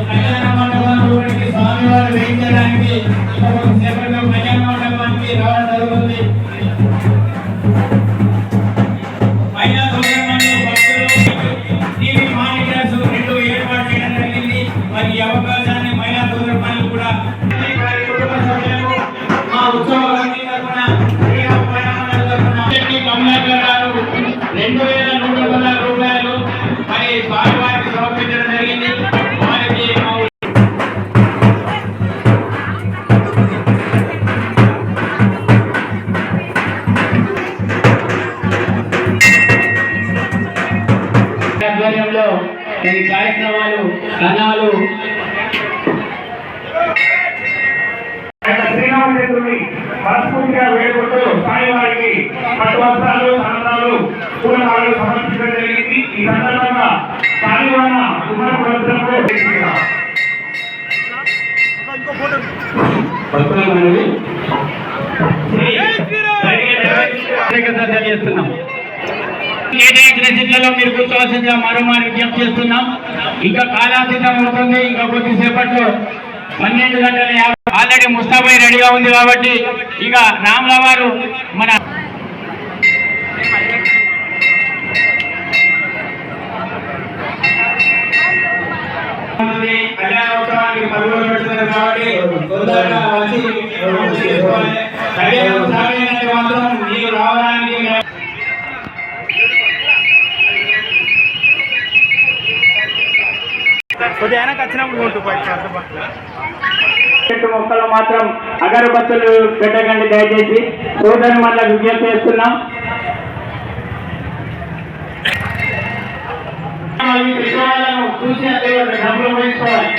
కళ్యాణ మండపానికి స్వామివారు వేయించడానికి సేపట్లో కళ్యాణ మండపానికి రావడం జరుగుతుంది. మహిళా సోదరులు భక్తులు టీవీ మానిటర్స్ 2 ఏర్పాటు చేయడం జరిగింది. మరి ఈ అవకాశాన్ని మహిళా సోదరులు కూడా కుటుంబ సభ్యులు మా ఉత్సవ కమిటీ తరఫున కమలాకర్ గారు 2100 రూపాయలు మరి స్వామివారికి సమర్పించడం జరిగింది. వారికి ఆధ్వర్యంలో ఈ కార్యక్రమాలు కన్నాలు శ్రీరామచంద్రుని మనస్ఫూర్తిగా వేడుకుంటూ స్వామివారికి పట్టు వస్త్రాలు అన్నదాలు పూలమాలలు సమర్పించడం జరిగింది. ఈ సందర్భంగా స్వామివారి కుమార పురస్కారంలో తెలియజేస్తున్నాం. కేటాయించిన సీట్లలో మీరు కూర్చోవలసిందిగా మరోమారు విజ్ఞప్తి చేస్తున్నాం. ఇంకా కాలాతీతం అవుతుంది. ఇంకా కొద్దిసేపట్లో 12 గంటల ఆల్రెడీ ముస్తాబై రెడీగా ఉంది కాబట్టి ఇక రాముల వారు మన కళ్యాణోత్సవానికి 10 రోజులు పెడుతున్నారు కాబట్టి తొందరగా వచ్చి కళ్యాణం సాగేదంటే మాత్రం మీకు రావడానికి చెట్టు మొక్కలు మాత్రం అగరబత్తులు పెట్టకండి దయచేసి. సోదరు మళ్ళీ విజ్ఞప్తి చేస్తున్నాం. చూసి డబ్బులు వేసుకోవాలి.